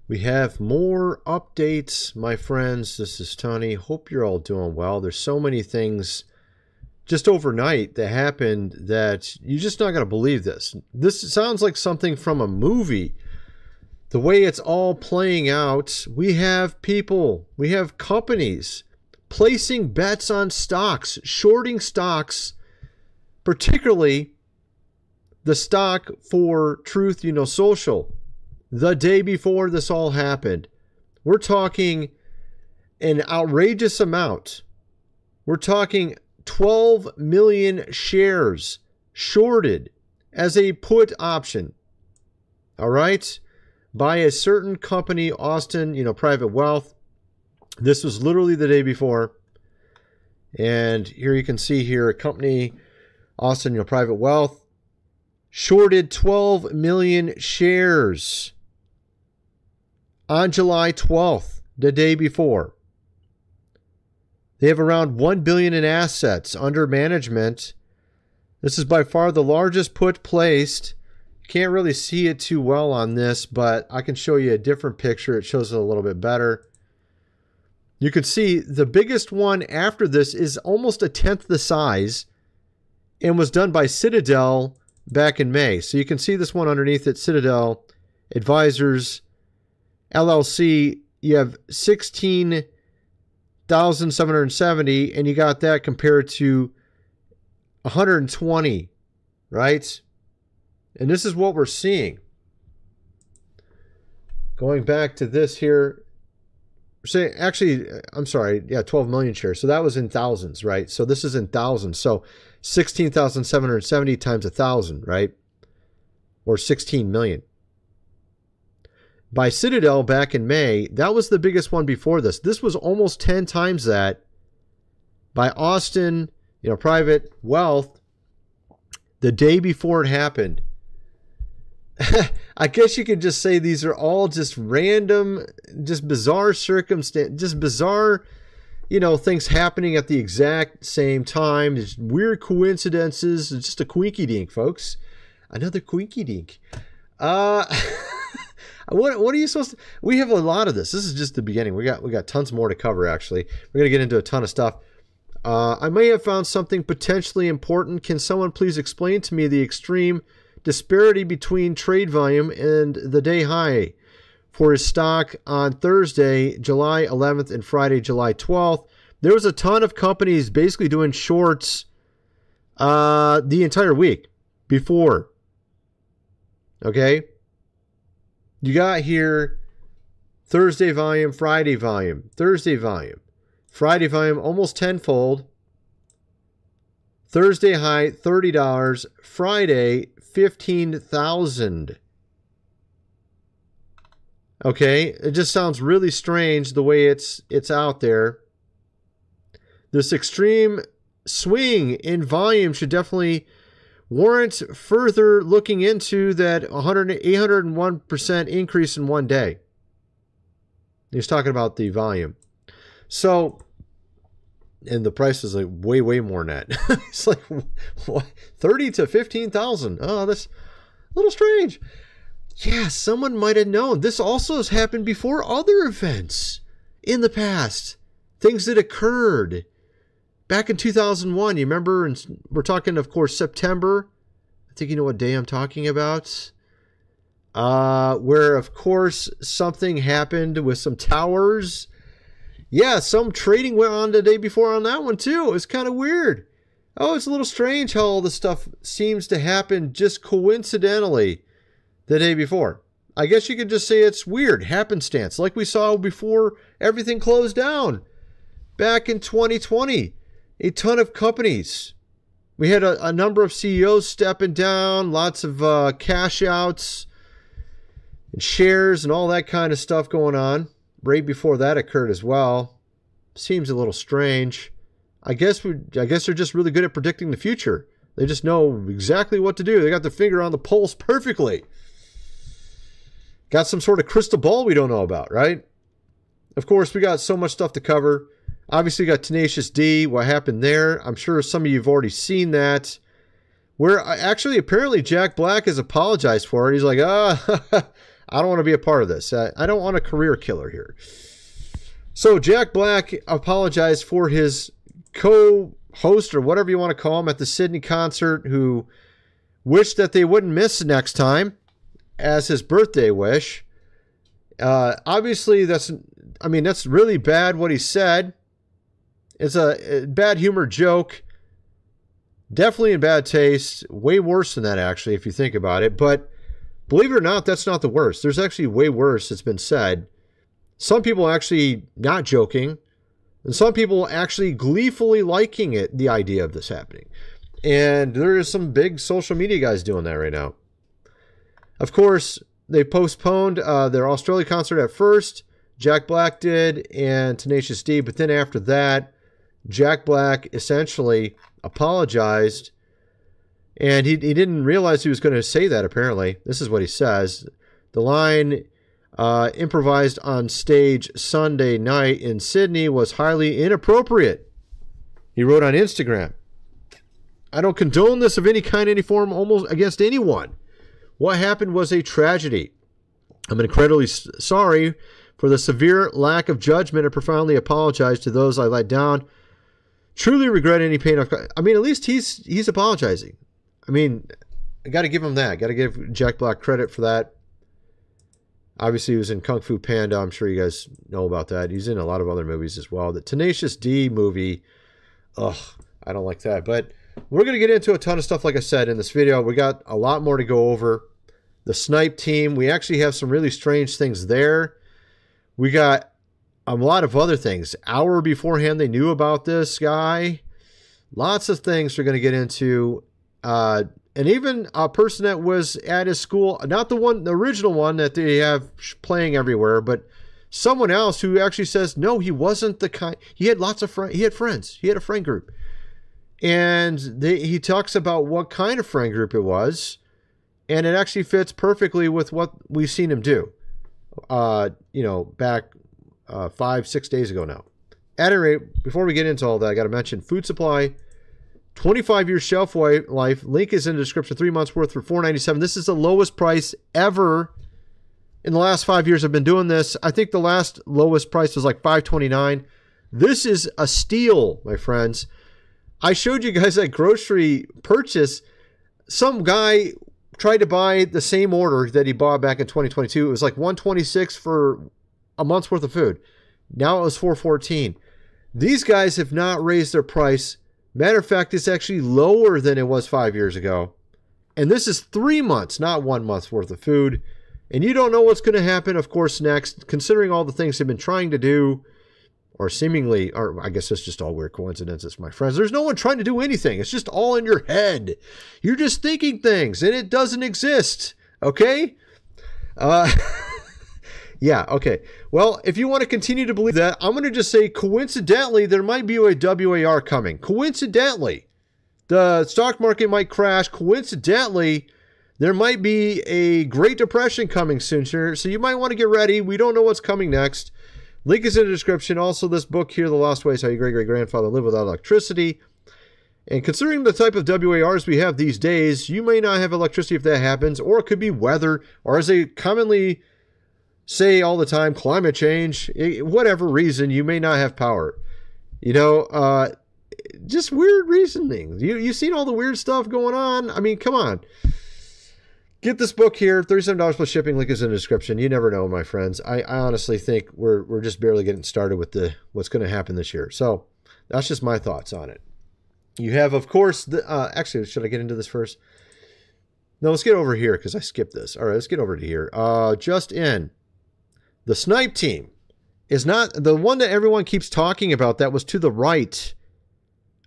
We have more updates, my friends. This is Tony. Hope you're all doing well. There's so many things just overnight that happened that you're just not going to believe this. This sounds like something from a movie. The way it's all playing out, we have people, we have companies placing bets on stocks, shorting stocks, particularly the stock for Truth Social. The day before this all happened, we're talking an outrageous amount. We're talking 12 million shares shorted as a put option. All right? By a certain company, Austin, Private Wealth. This was literally the day before. And here you can see here a company, Austin, Private Wealth, shorted 12 million shares on July 12th, the day before. They have around $1 billion in assets under management. This is by far the largest put placed. Can't really see it too well on this, but I can show you a different picture. It shows it a little bit better. You can see the biggest one after this is almost a tenth the size and was done by Citadel back in May. So you can see this one underneath it, Citadel Advisors LLC. You have 16,770, and you got that compared to 120, right? And this is what we're seeing. Going back to this here, say actually, I'm sorry, yeah, 12 million shares. So that was in thousands, right? So this is in thousands. So 16,770 times 1,000, right? Or 16 million. By Citadel back in May, that was the biggest one before this. This was almost 10 times that. By Austin, Private Wealth, the day before it happened. I guess you could just say these are all just random, just bizarre circumstances, just bizarre, things happening at the exact same time. Just weird coincidences. It's just a quinky dink, folks. Another quinky dink. What are you supposed to? We have a lot of this. This is just the beginning. We got tons more to cover. Actually, we're gonna get into a ton of stuff. I may have found something potentially important. Can someone please explain to me the extreme disparity between trade volume and the day high for his stock on Thursday, July 11th, and Friday, July 12th? There was a ton of companies basically doing shorts the entire week before. Okay. You got here Thursday volume, Friday volume, Thursday volume, Friday volume almost tenfold. Thursday high $30, Friday 15,000. Okay, it just sounds really strange the way it's out there. This extreme swing in volume should definitely warrant further looking into that 801% increase in one day. He's talking about the volume. So, and the price is like way more than that. It's like what, 30 to 15,000. Oh, that's a little strange. Yeah, someone might have known. This also has happened before other events in the past. Things that occurred back in 2001, you remember, and we're talking, of course, September. I think you know what day I'm talking about. Where, of course, something happened with some towers. Yeah, some trading went on the day before on that one, too. It was kind of weird. Oh, it's a little strange how all this stuff seems to happen just coincidentally the day before. I guess you could just say it's weird, happenstance, like we saw before everything closed down back in 2020. A ton of companies. We had a number of CEOs stepping down, lots of cash outs and shares and all that kind of stuff going on. Right before that occurred as well. Seems a little strange. I guess they're just really good at predicting the future. They just know exactly what to do. They got their finger on the pulse perfectly. Got some sort of crystal ball we don't know about, right? Of course, we got so much stuff to cover. Obviously, we got Tenacious D, what happened there. I'm sure some of you have already seen that. Where actually, apparently, Jack Black has apologized for it. He's like, I don't want to be a part of this. I don't want a career killer here. So Jack Black apologized for his co-host, or whatever you want to call him, at the Sydney concert, who wished that they wouldn't miss next time as his birthday wish. Obviously, that's really bad what he said. It's a bad humor joke. Definitely in bad taste. Way worse than that, actually, if you think about it. But believe it or not, that's not the worst. There's actually way worse that's been said. Some people actually not joking, and some people actually gleefully liking it, the idea of this happening. And there is some big social media guys doing that right now. Of course, they postponed their Australia concert at first. Jack Black did, and Tenacious D. But then after that, Jack Black essentially apologized, and he didn't realize he was going to say that, apparently. This is what he says. The line, improvised on stage Sunday night in Sydney, was highly inappropriate. He wrote on Instagram, I don't condone this of any kind, any form, almost against anyone. What happened was a tragedy. I'm incredibly sorry for the severe lack of judgment and profoundly apologize to those I let down. Truly regret any pain. At least he's apologizing. I got to give him that. Got to give Jack Black credit for that. Obviously, he was in Kung Fu Panda. I'm sure you guys know about that. He's in a lot of other movies as well. The Tenacious D movie, I don't like that. But we're going to get into a ton of stuff, like I said, in this video. We got a lot more to go over. The Snipe team, we actually have some really strange things there. We got a lot of other things. Hour beforehand, they knew about this guy. Lots of things we're going to get into. And even a person that was at his school, not the original one that they have playing everywhere, but someone else who actually says, no, he wasn't the kind. He had lots of friends. He had friends. He had a friend group. And he talks about what kind of friend group it was. And it actually fits perfectly with what we've seen him do, back 5-6 days ago now. At any rate, before we get into all that, I got to mention Food Supply, 25-year shelf life. Link is in the description. 3 months worth for $4.97. This is the lowest price ever in the last 5 years. I've been doing this. I think the last lowest price was like $5.29. This is a steal, my friends. I showed you guys that grocery purchase. Some guy tried to buy the same order that he bought back in 2022. It was like $126 for a month's worth of food. Now it was $414. These guys have not raised their price. Matter of fact, it's actually lower than it was 5 years ago. And this is 3 months, not 1 month's worth of food. And you don't know what's going to happen, of course, next, considering all the things they've been trying to do, or seemingly, or I guess it's just all weird coincidences, my friends. There's no one trying to do anything. It's just all in your head. You're just thinking things, and it doesn't exist. Okay? Yeah, okay. Well, if you want to continue to believe that, I'm going to just say, coincidentally, there might be a WAR coming. Coincidentally. The stock market might crash. Coincidentally, there might be a Great Depression coming soon. So you might want to get ready. We don't know what's coming next. Link is in the description. Also, this book here, The Lost Ways, How Your Great-Great-Grandfather Lived Without Electricity. And considering the type of WARs we have these days, you may not have electricity if that happens, or it could be weather, or as they commonly say all the time, climate change. Whatever reason, you may not have power. Just weird reasoning. You've seen all the weird stuff going on. Come on. Get this book here, $37 plus shipping. Link is in the description. You never know, my friends. I honestly think we're just barely getting started with what's going to happen this year. So that's just my thoughts on it. You have, of course, actually, should I get into this first? No, let's get over here because I skipped this. All right, let's get over to here. Just in. The Snipe team is not the one that everyone keeps talking about that was to the right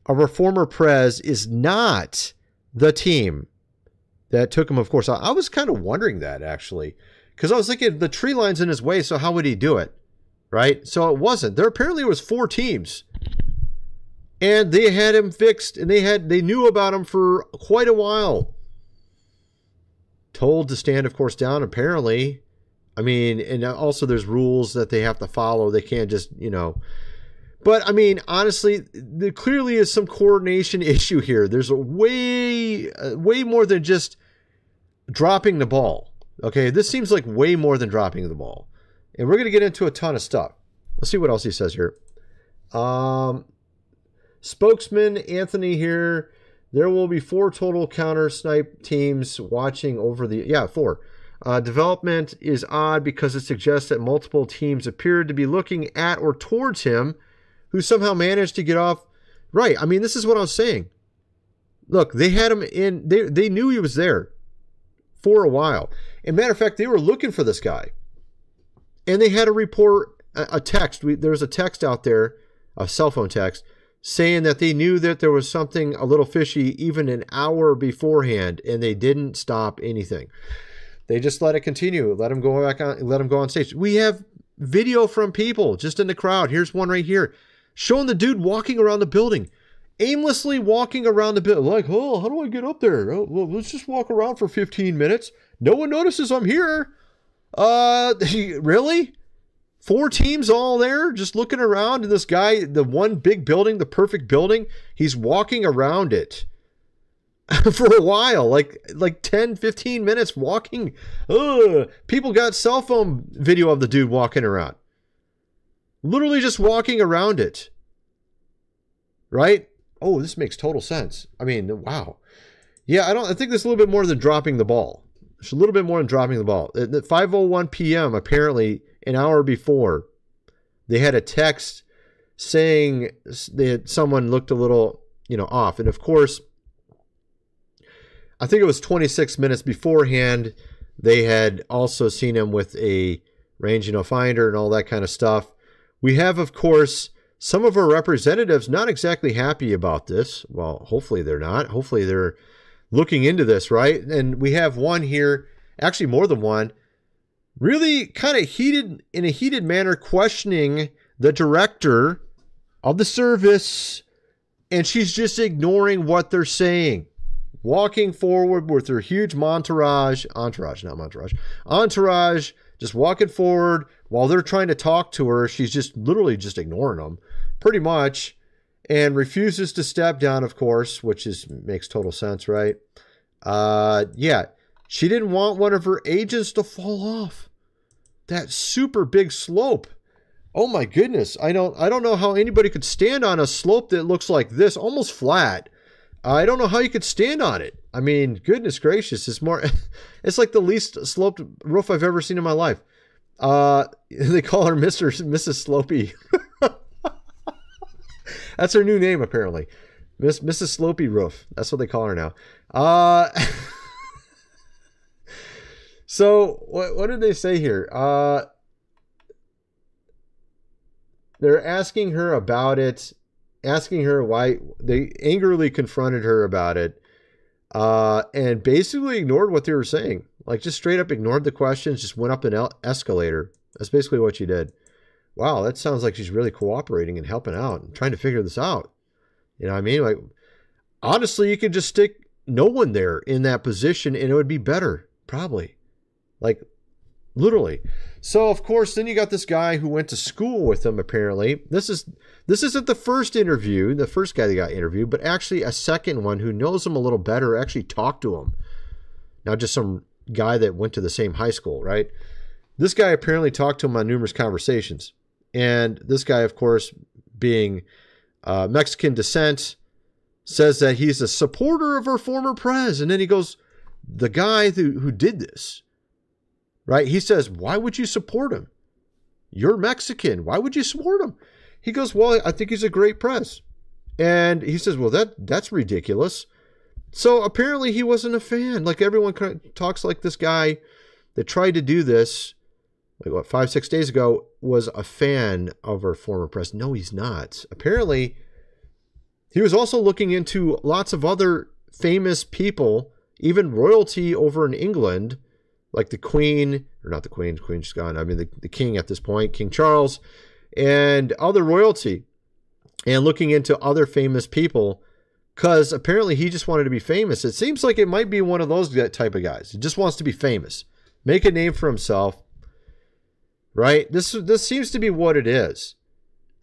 of our former prez, is not the team that took him, of course. I was kind of wondering that, actually, because I was thinking the tree line's in his way, so how would he do it? Right? So it wasn't. There apparently was 4 teams. And they had him fixed, and they knew about him for quite a while. Told to stand, of course, down, apparently. And also there's rules that they have to follow. They can't just, But, honestly, there clearly is some coordination issue here. There's a way more than just dropping the ball. Okay, this seems like way more than dropping the ball. And we're going to get into a ton of stuff. Let's see what else he says here. Spokesman Anthony here. There will be 4 total counter snipe teams watching over the... Yeah, 4. Development is odd because it suggests that multiple teams appeared to be looking at or towards him, who somehow managed to get off. Right. I mean, this is what I was saying. Look, they had him in. They knew he was there for a while. And matter of fact, they were looking for this guy. And they had a report, a text. There was a text out there, a cell phone text, saying that they knew that there was something a little fishy even an hour beforehand, and they didn't stop anything. They just let it continue, let him go back on, let him go on stage. We have video from people just in the crowd. Here's one right here, showing the dude walking around the building, aimlessly walking around the building. Like, oh, how do I get up there? Oh, well, let's just walk around for 15 minutes. No one notices I'm here. Really? 4 teams all there just looking around, and this guy, the one big building, the perfect building, he's walking around it for a while, like 10, 15 minutes walking. People got cell phone video of the dude walking around. Literally just walking around it. Right? Oh, this makes total sense. I mean, wow. Yeah, I think this is a little bit more than dropping the ball. It's a little bit more than dropping the ball. At 5:01 p.m., apparently, an hour before, they had a text saying someone looked a little, off. And of course, I think it was 26 minutes beforehand, they had also seen him with a range finder and all that kind of stuff. We have, of course, some of our representatives not exactly happy about this. Well, hopefully they're not. Hopefully they're looking into this, right? And we have one here, actually more than one, really kind of in a heated manner, questioning the director of the service, and she's just ignoring what they're saying. Walking forward with her huge entourage, just walking forward while they're trying to talk to her. She's just literally just ignoring them pretty much, and refuses to step down, of course, which makes total sense, right? Yeah, she didn't want one of her agents to fall off that super big slope. Oh my goodness. I don't know how anybody could stand on a slope that looks like this, almost flat. I don't know how you could stand on it. I mean, goodness gracious, it's like the least sloped roof I've ever seen in my life. They call her Mrs. Slopey. That's her new name, apparently. Mrs. Slopey Roof. That's what they call her now. So what did they say here? They're asking her about it, asking her why. They angrily confronted her about it, and basically ignored what they were saying. Like, just straight up ignored the questions, just went up an escalator. That's basically what she did. Wow, that sounds like she's really cooperating and helping out and trying to figure this out. You know what I mean? Like, honestly, you could just stick no one there in that position and it would be better, probably. Like, literally. So, of course, then you got this guy who went to school with him, apparently. This isn't the first interview, the first guy that got interviewed, but actually a second one who knows him a little better, actually talked to him. Not just some guy that went to the same high school, right? This guy apparently talked to him on numerous conversations. And this guy, of course, being Mexican descent, says that he's a supporter of our former prez. And then he goes, the guy who did this, right? He says, why would you support him? You're Mexican. Why would you support him? He goes, well, I think he's a great prez. And he says, well, that's ridiculous. So apparently he wasn't a fan. Like, everyone talks like this guy that tried to do this, like, what, 5-6 days ago, was a fan of our former president. No, he's not. Apparently, he was also looking into lots of other famous people, even royalty over in England, like the Queen, or not the Queen, the Queen's gone. I mean, the King at this point, King Charles, and other royalty, and looking into other famous people, because apparently he just wanted to be famous. It seems like it might be one of those type of guys. He just wants to be famous, make a name for himself. Right? This seems to be what it is.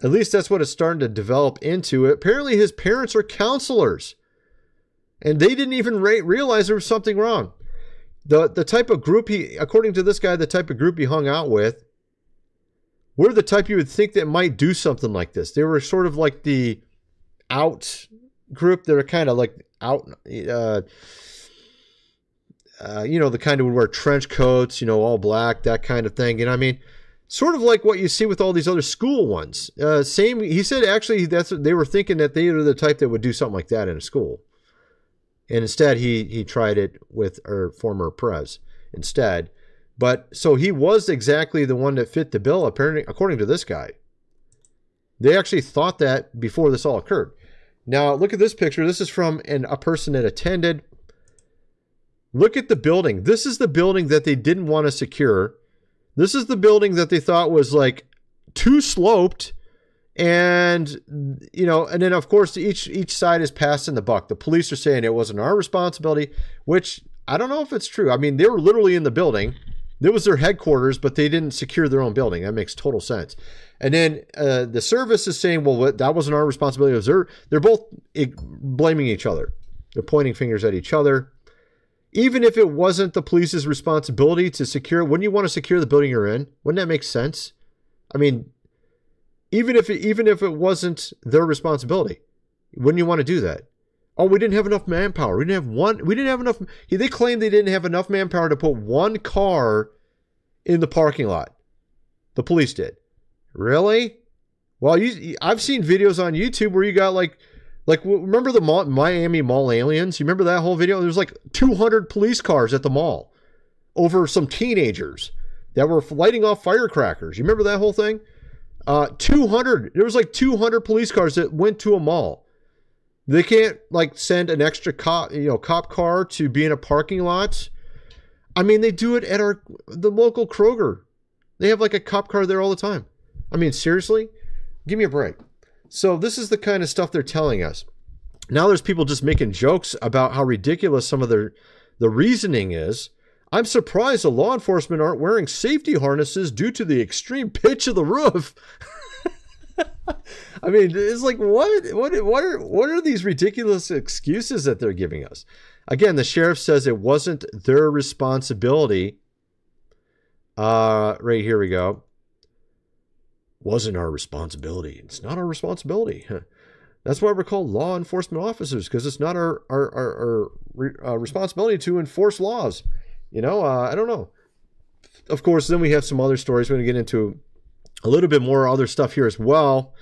At least that's what it's starting to develop into. Apparently his parents are counselors. And they didn't even realize there was something wrong. The type of group according to this guy, the type of group he hung out with, were the type you would think that might do something like this. They were sort of like the out group. They were kind of like out, the kind who would wear trench coats, all black, that kind of thing. I mean, sort of like what you see with all these other school ones. He said actually they were thinking that they were the type that would do something like that in a school. And instead, he tried it with our former prez instead. But so he was exactly the one that fit the bill, apparently, according to this guy. They actually thought that before this all occurred. Now, look at this picture. This is from a person that attended. Look at the building. This is the building that they didn't want to secure. This is the building that they thought was like too sloped. And, and then, of course, each side is passing the buck. The police are saying it wasn't our responsibility, which I don't know if it's true. I mean, they were literally in the building. It was their headquarters, but they didn't secure their own building. That makes total sense. And then the service is saying, well, that wasn't our responsibility. They're both blaming each other. They're pointing fingers at each other. Even if it wasn't the police's responsibility to secure, wouldn't you want to secure the building you're in? Wouldn't that make sense? I mean, even if it wasn't their responsibility, wouldn't you want to do that? Oh, we didn't have enough manpower. We didn't have enough. They claimed they didn't have enough manpower to put one car in the parking lot. The police did. Really? Well, I've seen videos on YouTube where you got like remember the Miami Mall aliens? You remember that whole video? There's like 200 police cars at the mall over some teenagers that were lighting off firecrackers. You remember that whole thing? 200. There was like 200 police cars that went to a mall. They can't like send an extra cop car to be in a parking lot. I mean, they do it at the local Kroger. They have like a cop car there all the time. I mean, seriously? Give me a break. So this is the kind of stuff they're telling us. Now there's people just making jokes about how ridiculous some of the reasoning is. I'm surprised the law enforcement aren't wearing safety harnesses due to the extreme pitch of the roof. I mean, it's like, what are these ridiculous excuses that they're giving us? Again, the sheriff says it wasn't their responsibility. Right here we go. Wasn't our responsibility. It's not our responsibility. That's why we're called law enforcement officers, because it's not our responsibility to enforce laws. I don't know. Of course, then we have some other stories. We're going to get into a little bit more other stuff here as well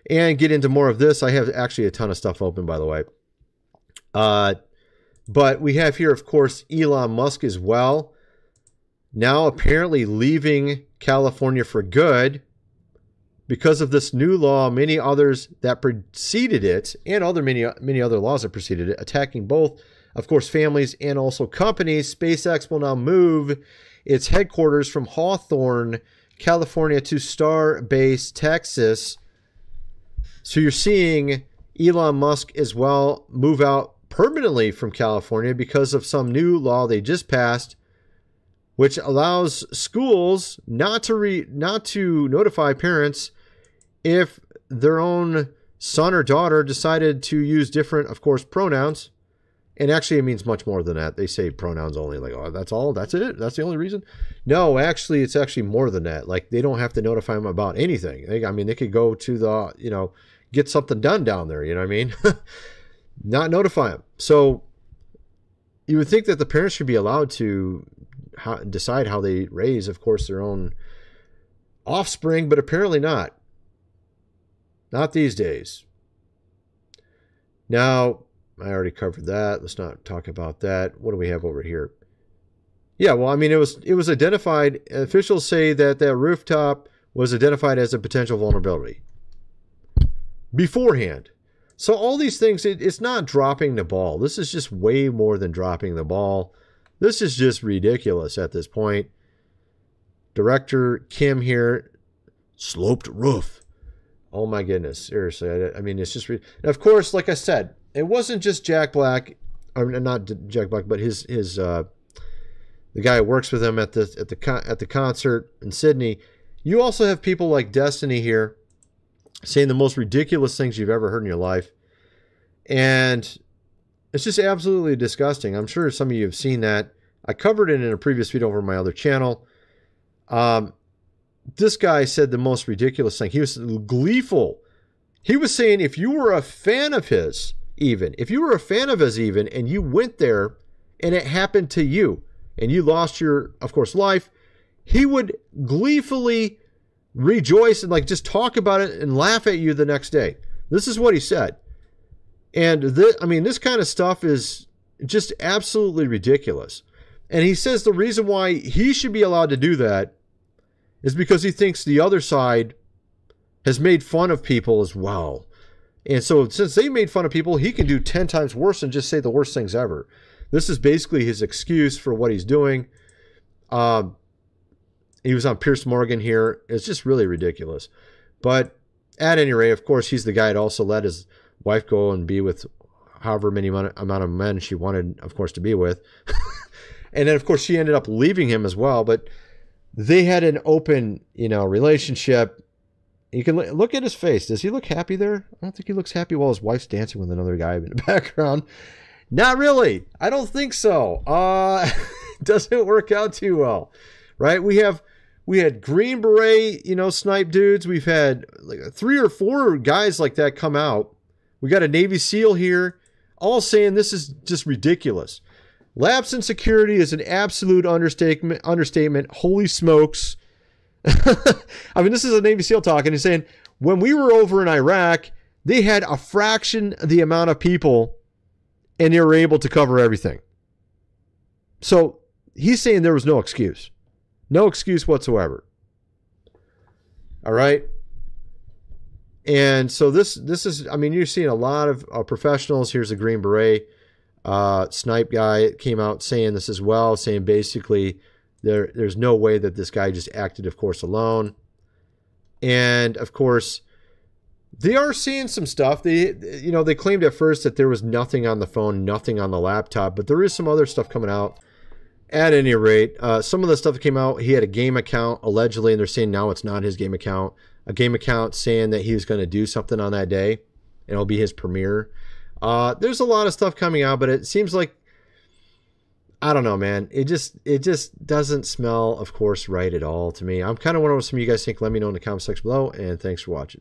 and get into more of this. I have actually a ton of stuff open, by the way. But we have here, of course, Elon Musk as well. Now apparently leaving California for good because of this new law, many others that preceded it, and many other laws that preceded it, attacking both, of course, families and also companies. SpaceX will now move its headquarters from Hawthorne, California to Starbase, Texas. So you're seeing Elon Musk as well move out permanently from California because of some new law they just passed, which allows schools not to notify parents if their own son or daughter decided to use different, of course, pronouns. And actually, it means much more than that. They say pronouns only, like, oh, that's all? That's it? That's the only reason? No, actually, it's actually more than that. Like, they don't have to notify them about anything. They could go to the, get something done down there, you know what I mean? Not notify them. So you would think that the parents should be allowed to decide how they raise, of course, their own offspring, but apparently not. Not these days. Now, I already covered that. Let's not talk about that. What do we have over here? Yeah, well, I mean, it was identified. Officials say that rooftop was identified as a potential vulnerability beforehand. So all these things, it's not dropping the ball. This is just way more than dropping the ball. This is just ridiculous at this point. Director Kim here, sloped roof. Oh my goodness, seriously. I mean, it's just... of course, like I said, it wasn't just Jack Black, or not Jack Black, but the guy who works with him at the concert in Sydney. You also have people like Destiny here saying the most ridiculous things you've ever heard in your life. And it's just absolutely disgusting. I'm sure some of you have seen that. I covered it in a previous video over my other channel. This guy said the most ridiculous thing. He was gleeful. He was saying if you were a fan of his, and you went there and it happened to you and you lost your, of course, life, he would gleefully rejoice and like just talk about it and laugh at you the next day. This is what he said. And this kind of stuff is just absolutely ridiculous. And he says the reason why he should be allowed to do that is because he thinks the other side has made fun of people as well. And so since they made fun of people, he can do 10 times worse and just say the worst things ever. This is basically his excuse for what he's doing. He was on Piers Morgan here. It's just really ridiculous. But at any rate, of course, he's the guy that also let his wife go and be with however many amount of men she wanted, of course, to be with. And then, of course, she ended up leaving him as well. But they had an open, relationship. You can look at his face. Does he look happy there? I don't think he looks happy while his wife's dancing with another guy in the background. Not really. I don't think so. Doesn't work out too well, right? We had Green Beret, snipe dudes. We've had like 3 or 4 guys like that come out. We got a Navy SEAL here, all saying this is just ridiculous. Lapse in security is an absolute understatement. Holy smokes. This is a Navy SEAL talking. He's saying, when we were over in Iraq, they had a fraction of the amount of people and they were able to cover everything. So he's saying there was no excuse. No excuse whatsoever. All right. And so this is, you're seeing a lot of professionals. Here's a Green Beret snipe guy came out saying this as well, saying basically there's no way that this guy just acted, of course, alone. And of course, they are seeing some stuff. They claimed at first that there was nothing on the phone, nothing on the laptop, but there is some other stuff coming out. At any rate, some of the stuff that came out, he had a game account allegedly, and they're saying now it's not his game account. A game account saying that he was going to do something on that day, and it'll be his premiere. There's a lot of stuff coming out, but it seems like, I don't know, man. It just doesn't smell, of course, right at all to me. I'm kind of wondering what some of you guys think. Let me know in the comment section below, and thanks for watching.